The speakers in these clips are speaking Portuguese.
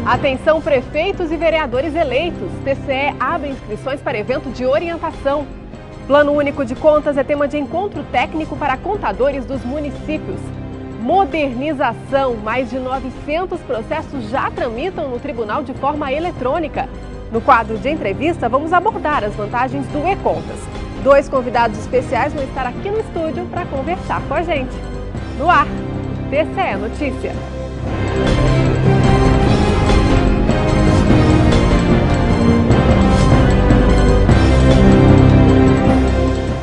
Atenção, prefeitos e vereadores eleitos. TCE abre inscrições para evento de orientação. Plano Único de Contas é tema de encontro técnico para contadores dos municípios. Modernização. Mais de 900 processos já tramitam no tribunal de forma eletrônica. No quadro de entrevista, vamos abordar as vantagens do e-Contas. 2 convidados especiais vão estar aqui no estúdio para conversar com a gente. No ar, TCE Notícia.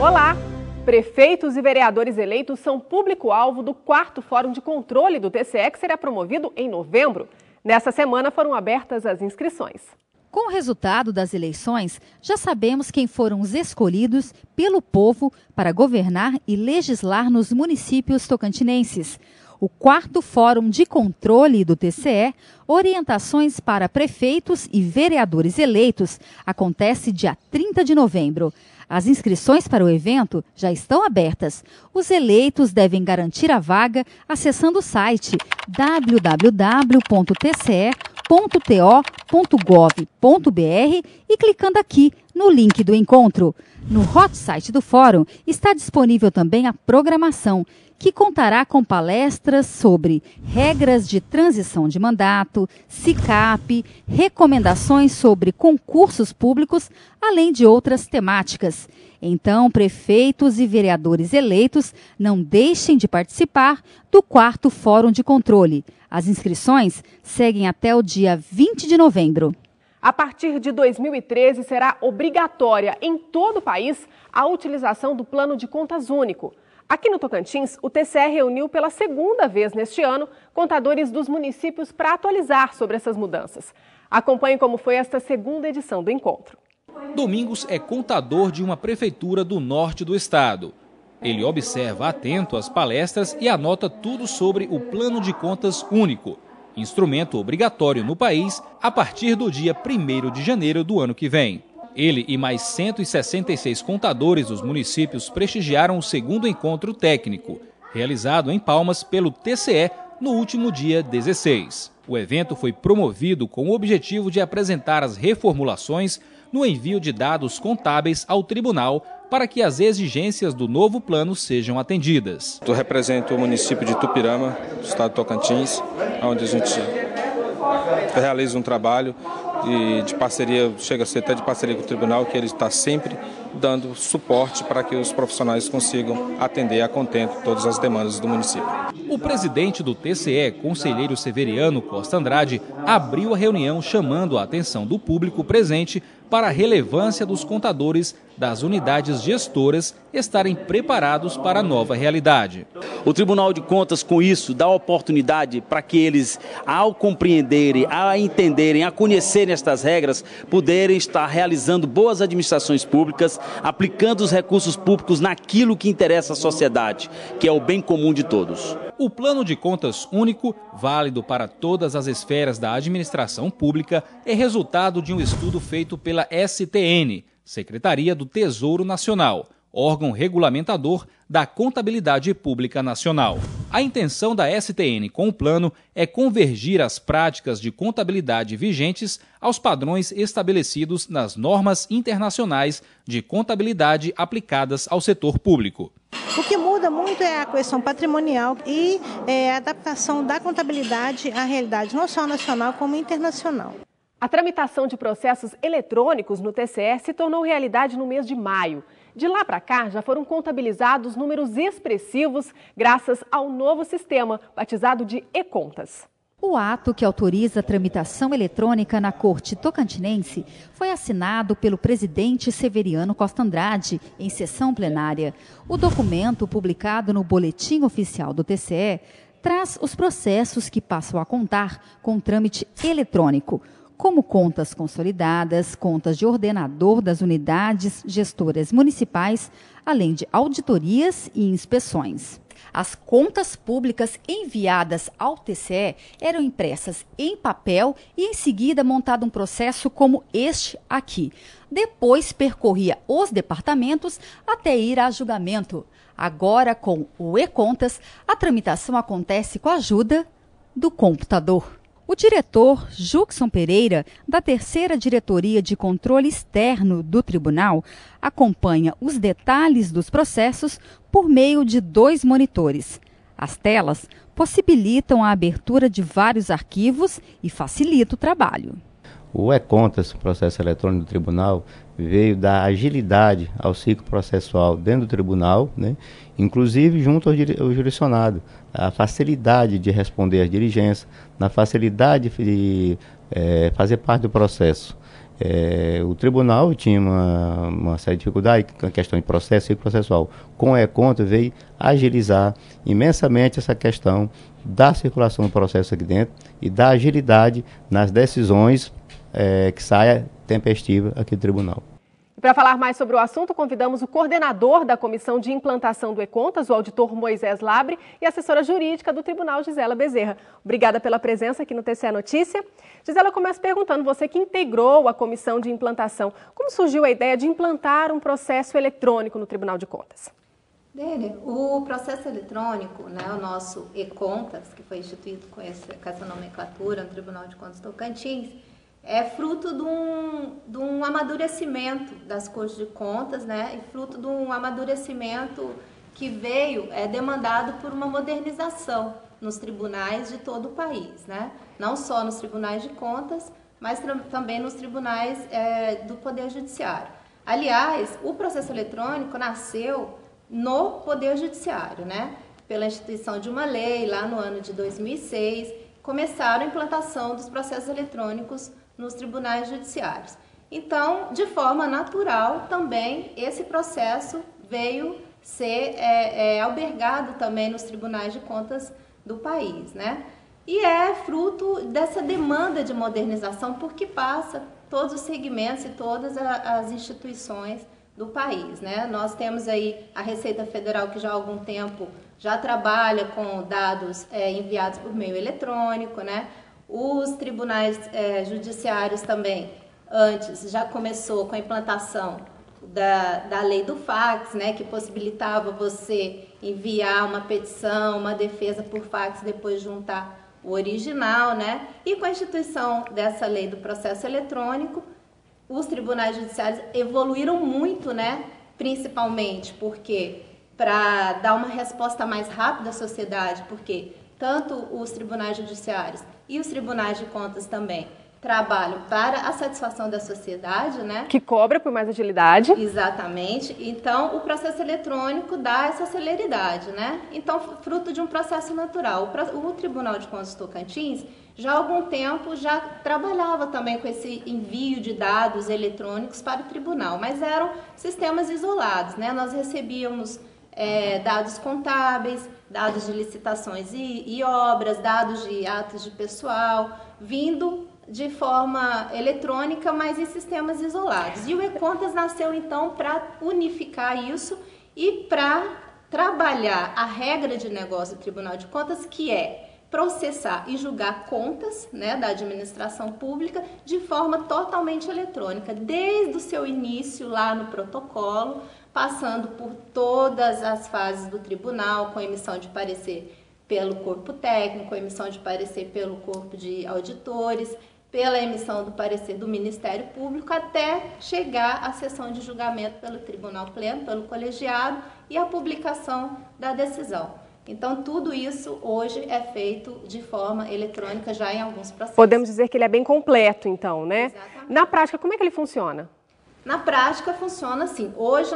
Olá! Prefeitos e vereadores eleitos são público-alvo do 4º Fórum de Controle do TCE, que será promovido em novembro. Nessa semana foram abertas as inscrições. Com o resultado das eleições, já sabemos quem foram os escolhidos pelo povo para governar e legislar nos municípios tocantinenses. O 4º Fórum de Controle do TCE, orientações para prefeitos e vereadores eleitos, acontece dia 30 de novembro. As inscrições para o evento já estão abertas. Os eleitos devem garantir a vaga acessando o site www.tce.to.gov.br e clicando aqui no link do encontro. No hot site do Fórum está disponível também a programação, que contará com palestras sobre regras de transição de mandato, SICAP, recomendações sobre concursos públicos, além de outras temáticas. Então, prefeitos e vereadores eleitos não deixem de participar do 4º Fórum de Controle. As inscrições seguem até o dia 20 de novembro. A partir de 2013, será obrigatória em todo o país a utilização do Plano de Contas Único. Aqui no Tocantins, o TCE reuniu pela 2ª vez neste ano contadores dos municípios para atualizar sobre essas mudanças. Acompanhe como foi esta 2ª edição do encontro. Domingos é contador de uma prefeitura do norte do estado. Ele observa atento as palestras e anota tudo sobre o Plano de Contas Único, instrumento obrigatório no país a partir do dia 1º de janeiro do ano que vem. Ele e mais 166 contadores dos municípios prestigiaram o 2º encontro técnico, realizado em Palmas pelo TCE no último dia 16. O evento foi promovido com o objetivo de apresentar as reformulações no envio de dados contábeis ao tribunal para que as exigências do novo plano sejam atendidas. Eu represento o município de Tupirama, do estado de Tocantins, onde a gente realiza um trabalho de parceria, chega a ser até de parceria com o tribunal, que ele está sempre dando suporte para que os profissionais consigam atender a contento todas as demandas do município. O presidente do TCE, conselheiro Severiano Costa Andrade, abriu a reunião chamando a atenção do público presente para a relevância dos contadores das unidades gestoras estarem preparados para a nova realidade. O Tribunal de Contas, com isso, dá oportunidade para que eles, ao compreenderem, a entenderem, a conhecerem estas regras, puderem estar realizando boas administrações públicas, aplicando os recursos públicos naquilo que interessa à sociedade, que é o bem comum de todos. O Plano de Contas Único, válido para todas as esferas da administração pública, é resultado de um estudo feito pela STN, Secretaria do Tesouro Nacional, órgão regulamentador da Contabilidade Pública Nacional. A intenção da STN com o plano é convergir as práticas de contabilidade vigentes aos padrões estabelecidos nas normas internacionais de contabilidade aplicadas ao setor público. O que muda muito é a questão patrimonial e a adaptação da contabilidade à realidade não só nacional como internacional. A tramitação de processos eletrônicos no TCE se tornou realidade no mês de maio. De lá para cá, já foram contabilizados números expressivos graças ao novo sistema, batizado de e-Contas. O ato que autoriza a tramitação eletrônica na Corte Tocantinense foi assinado pelo presidente Severiano Costa Andrade em sessão plenária. O documento, publicado no Boletim Oficial do TCE, traz os processos que passam a contar com trâmite eletrônico, como contas consolidadas, contas de ordenador das unidades gestoras municipais, além de auditorias e inspeções. As contas públicas enviadas ao TCE eram impressas em papel e em seguida montado um processo como este aqui. Depois percorria os departamentos até ir a julgamento. Agora, com o e-Contas, a tramitação acontece com a ajuda do computador. O diretor Juxson Pereira, da 3ª Diretoria de Controle Externo do Tribunal, acompanha os detalhes dos processos por meio de 2 monitores. As telas possibilitam a abertura de vários arquivos e facilita o trabalho. O e-Contas, processo eletrônico do tribunal, veio dar agilidade ao ciclo processual dentro do tribunal, né? Inclusive junto ao jurisdicionado, a facilidade de responder às diligências, na facilidade de fazer parte do processo. O tribunal tinha uma séria dificuldade com a questão de processo e ciclo processual. Com o e-Contas veio agilizar imensamente essa questão da circulação do processo aqui dentro e da agilidade nas decisões que saia tempestiva aqui do tribunal. E para falar mais sobre o assunto, convidamos o coordenador da Comissão de Implantação do e-Contas, o auditor Moisés Labre, e a assessora jurídica do Tribunal, Gisela Bezerra. Obrigada pela presença aqui no TCE Notícia. Gisela, eu começo perguntando, você que integrou a Comissão de Implantação, como surgiu a ideia de implantar um processo eletrônico no Tribunal de Contas? O processo eletrônico, né, o nosso e-Contas, que foi instituído com essa nomenclatura no Tribunal de Contas Tocantins, é fruto de um amadurecimento das Cortes de Contas, né, e fruto de um amadurecimento que veio demandado por uma modernização nos tribunais de todo o país, né, não só nos tribunais de contas, mas também nos tribunais do Poder Judiciário. Aliás, o processo eletrônico nasceu no Poder Judiciário, né, pela instituição de uma lei lá no ano de 2006, começaram a implantação dos processos eletrônicos nos tribunais judiciários. Então, de forma natural, também esse processo veio ser albergado também nos tribunais de contas do país, né? E é fruto dessa demanda de modernização porque passa todos os segmentos e todas as instituições do país, né? Nós temos aí a Receita Federal que já há algum tempo já trabalha com dados enviados por meio eletrônico, né? Os tribunais judiciários também, antes, já começou com a implantação da lei do fax, né, que possibilitava você enviar uma petição, uma defesa por fax, depois juntar o original, né? E com a instituição dessa lei do processo eletrônico, os tribunais judiciários evoluíram muito, né? Principalmente porque, para dar uma resposta mais rápida à sociedade, porque tanto os tribunais judiciários e os tribunais de contas também trabalham para a satisfação da sociedade, né? Que cobra por mais agilidade. Exatamente. Então, o processo eletrônico dá essa celeridade, né? Então, fruto de um processo natural. O Tribunal de Contas Tocantins, já há algum tempo, já trabalhava também com esse envio de dados eletrônicos para o tribunal, mas eram sistemas isolados, né? Nós recebíamos dados contábeis, dados de licitações e obras, dados de atos de pessoal, vindo de forma eletrônica, mas em sistemas isolados. E o e-Contas nasceu, então, para unificar isso e para trabalhar a regra de negócio do Tribunal de Contas, que é processar e julgar contas, né, da administração pública de forma totalmente eletrônica, desde o seu início lá no protocolo, passando por todas as fases do tribunal, com emissão de parecer pelo corpo técnico, emissão de parecer pelo corpo de auditores, pela emissão do parecer do Ministério Público, até chegar à sessão de julgamento pelo Tribunal Pleno, pelo colegiado, e a publicação da decisão. Então, tudo isso hoje é feito de forma eletrônica já em alguns processos. Podemos dizer que ele é bem completo, então, né? Exatamente. Na prática, como é que ele funciona? Na prática, funciona assim. Hoje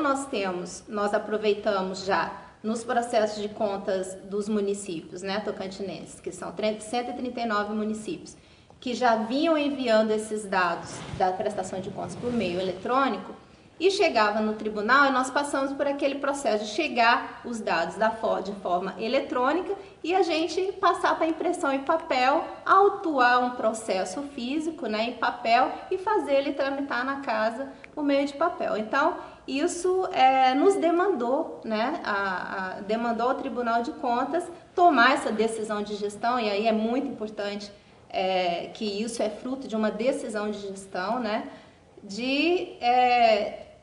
nós aproveitamos já nos processos de contas dos municípios, né, tocantinenses, que são 139 municípios, que já vinham enviando esses dados da prestação de contas por meio eletrônico, e chegava no tribunal e nós passamos por aquele processo de chegar os dados de forma eletrônica e a gente passar para impressão em papel, autuar um processo físico, né, em papel e fazer ele tramitar na casa por meio de papel. Então, isso nos demandou, né, demandou ao Tribunal de Contas tomar essa decisão de gestão, e aí é muito importante que isso é fruto de uma decisão de gestão, né, de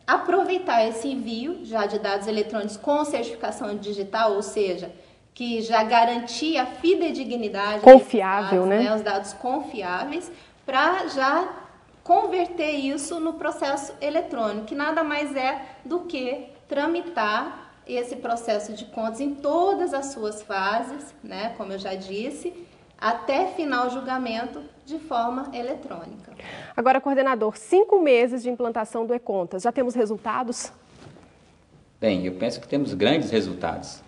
aproveitar esse envio já de dados eletrônicos com certificação digital, ou seja, que já garantia a fidedignidade confiável, desses dados, né? Os dados confiáveis, para já converter isso no processo eletrônico, que nada mais é do que tramitar esse processo de contas em todas as suas fases, né, como eu já disse, até final julgamento de forma eletrônica. Agora, coordenador, 5 meses de implantação do e-Contas, já temos resultados? Bem, eu penso que temos grandes resultados.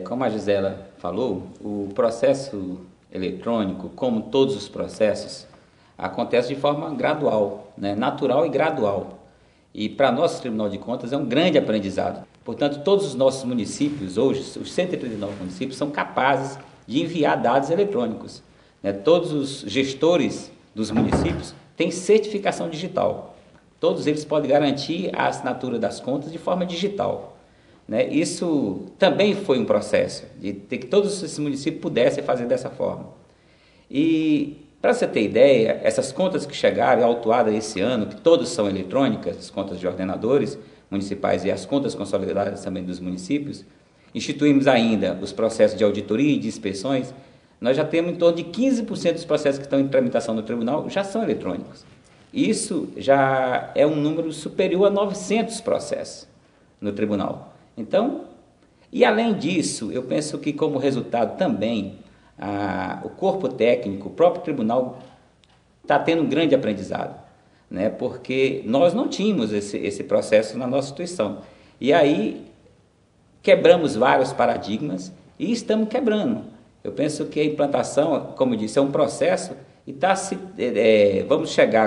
Como a Gisela falou, o processo eletrônico, como todos os processos, acontece de forma gradual, né? Natural e gradual. E para nosso Tribunal de Contas é um grande aprendizado. Portanto, todos os nossos municípios, hoje, os 139 municípios, são capazes de enviar dados eletrônicos, né? Todos os gestores dos municípios têm certificação digital. Todos eles podem garantir a assinatura das contas de forma digital, né? Isso também foi um processo de ter que todos esses municípios pudessem fazer dessa forma. E, para você ter ideia, essas contas que chegaram, autuadas esse ano, que todas são eletrônicas, as contas de ordenadores municipais e as contas consolidadas também dos municípios, instituímos ainda os processos de auditoria e de inspeções. Nós já temos em torno de 15% dos processos que estão em tramitação no tribunal já são eletrônicos. Isso já é um número superior a 900 processos no tribunal. Então, e além disso, eu penso que como resultado também, o corpo técnico, o próprio tribunal está tendo um grande aprendizado, né? Porque nós não tínhamos esse processo na nossa instituição. E aí quebramos vários paradigmas e estamos quebrando. Eu penso que a implantação, como eu disse, é um processo e vamos chegar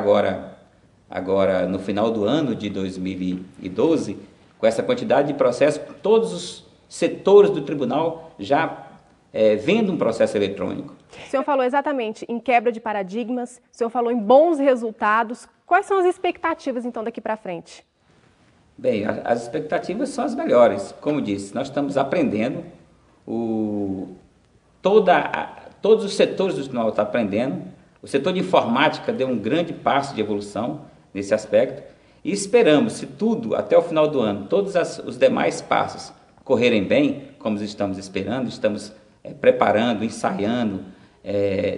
agora no final do ano de 2012, com essa quantidade de processos, todos os setores do tribunal já vendo um processo eletrônico. O senhor falou exatamente em quebra de paradigmas, o senhor falou em bons resultados. Quais são as expectativas, então, daqui para frente? Bem, as expectativas são as melhores. Como disse, nós estamos aprendendo, todos os setores do tribunal estão aprendendo. O setor de informática deu um grande passo de evolução nesse aspecto e esperamos, se tudo, até o final do ano, todos os demais passos correrem bem, como estamos esperando, estamos preparando, ensaiando,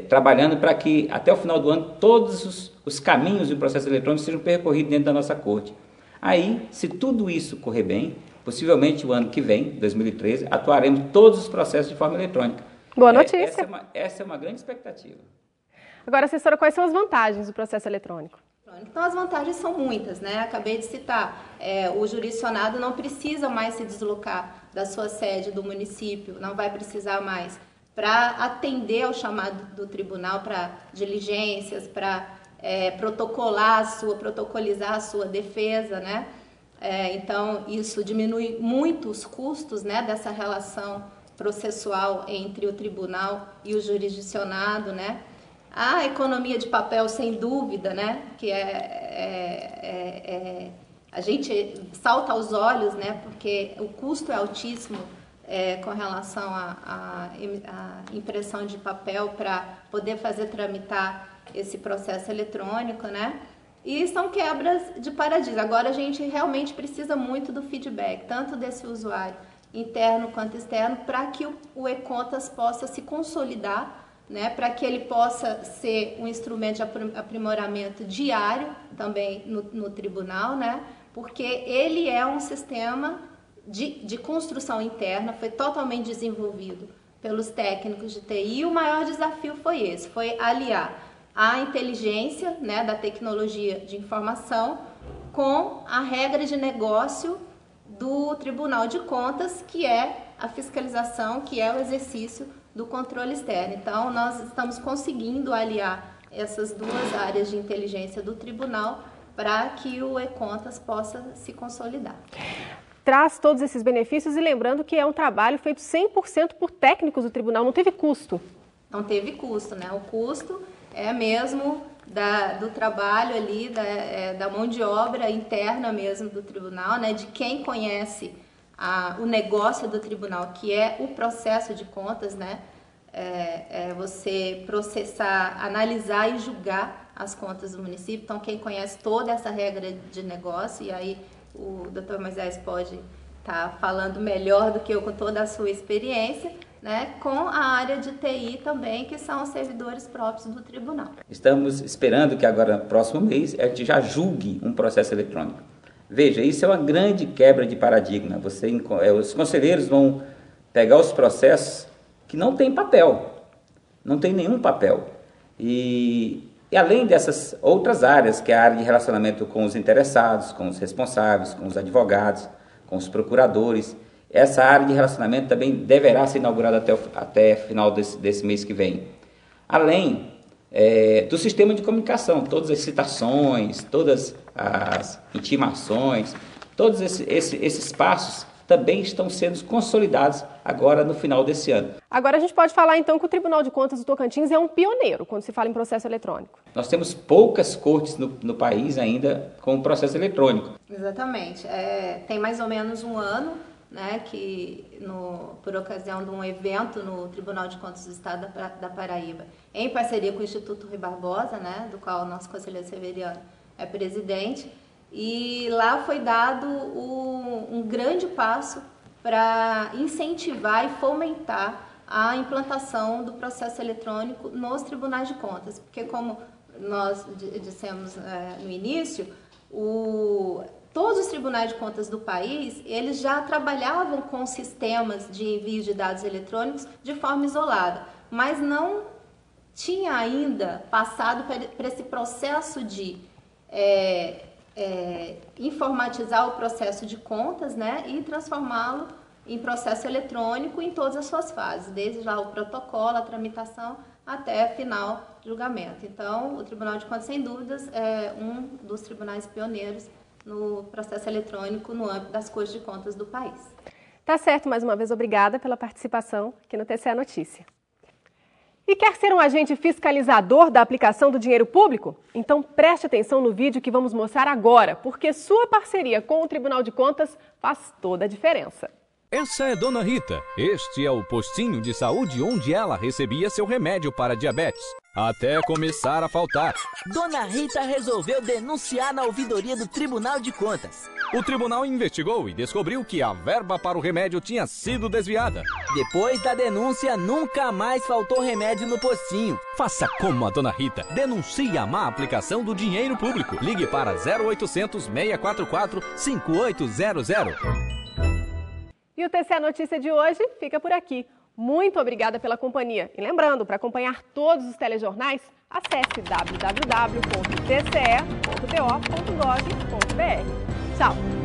trabalhando para que até o final do ano todos os caminhos do processo eletrônico sejam percorridos dentro da nossa corte. Aí, se tudo isso correr bem, possivelmente o ano que vem, 2013, atuaremos todos os processos de forma eletrônica. Boa notícia. Essa é uma grande expectativa. Agora, assessora, quais são as vantagens do processo eletrônico? Então, as vantagens são muitas, né? Acabei de citar, o jurisdicionado não precisa mais se deslocar da sua sede do município, não vai precisar mais para atender ao chamado do tribunal para diligências, para protocolizar a sua defesa, né? Então, isso diminui muito os custos, né, dessa relação processual entre o tribunal e o jurisdicionado, né? A economia de papel, sem dúvida, né, que a gente salta aos olhos, né, porque o custo é altíssimo com relação à impressão de papel para poder fazer tramitar esse processo eletrônico, né? E são quebras de paradigma. Agora a gente realmente precisa muito do feedback, tanto desse usuário interno quanto externo, para que o e-Contas possa se consolidar, né, para que ele possa ser um instrumento de aprimoramento diário também no tribunal, né, porque ele é um sistema de construção interna, foi totalmente desenvolvido pelos técnicos de TI, e o maior desafio foi aliar a inteligência, né, da tecnologia de informação com a regra de negócio do Tribunal de Contas, que é a fiscalização, que é o exercício do controle externo. Então, nós estamos conseguindo aliar essas duas áreas de inteligência do tribunal para que o e-Contas possa se consolidar. Traz todos esses benefícios e lembrando que é um trabalho feito 100% por técnicos do tribunal, não teve custo. Não teve custo, né? O custo é mesmo do trabalho ali, da mão de obra interna mesmo do tribunal, né? De quem conhece o negócio do tribunal, que é o processo de contas, né? Você processar, analisar e julgar as contas do município. Então, quem conhece toda essa regra de negócio, e aí o Dr. Moisés pode tá falando melhor do que eu com toda a sua experiência, né, com a área de TI também, que são os servidores próprios do tribunal. Estamos esperando que agora, no próximo mês, a gente já julgue um processo eletrônico. Veja, isso é uma grande quebra de paradigma. Os conselheiros vão pegar os processos que não tem papel, não tem nenhum papel. E além dessas outras áreas, que é a área de relacionamento com os interessados, com os responsáveis, com os advogados, com os procuradores, essa área de relacionamento também deverá ser inaugurada até final desse mês que vem. Além do sistema de comunicação, todas as citações, todas as intimações, todos esses passos também estão sendo consolidados agora no final desse ano. Agora a gente pode falar então que o Tribunal de Contas do Tocantins é um pioneiro quando se fala em processo eletrônico. Nós temos poucas cortes no país ainda com o processo eletrônico. Exatamente. Tem mais ou menos um ano, né, que por ocasião de um evento no Tribunal de Contas do Estado da Paraíba, em parceria com o Instituto Rui Barbosa, né, do qual o nosso conselheiro Severiano é presidente, e lá foi dado um grande passo para incentivar e fomentar a implantação do processo eletrônico nos tribunais de contas, porque como nós dissemos no início, todos os tribunais de contas do país, eles já trabalhavam com sistemas de envio de dados eletrônicos de forma isolada, mas não tinha ainda passado para esse processo de informatizar o processo de contas, né, e transformá-lo em processo eletrônico em todas as suas fases, desde lá o protocolo, a tramitação, até final julgamento. Então, o Tribunal de Contas, sem dúvidas, é um dos tribunais pioneiros no processo eletrônico no âmbito das Cortes de Contas do país. Tá certo, mais uma vez, obrigada pela participação aqui no TCE Notícia. E quer ser um agente fiscalizador da aplicação do dinheiro público? Então preste atenção no vídeo que vamos mostrar agora, porque sua parceria com o Tribunal de Contas faz toda a diferença. Essa é Dona Rita. Este é o postinho de saúde onde ela recebia seu remédio para diabetes, até começar a faltar. Dona Rita resolveu denunciar na ouvidoria do Tribunal de Contas. O tribunal investigou e descobriu que a verba para o remédio tinha sido desviada. Depois da denúncia, nunca mais faltou remédio no postinho. Faça como a Dona Rita. Denuncie a má aplicação do dinheiro público. Ligue para 0800 644 5800. E o TCE Notícia de hoje fica por aqui. Muito obrigada pela companhia. E lembrando, para acompanhar todos os telejornais, acesse www.tce.to.gov.br. Tchau!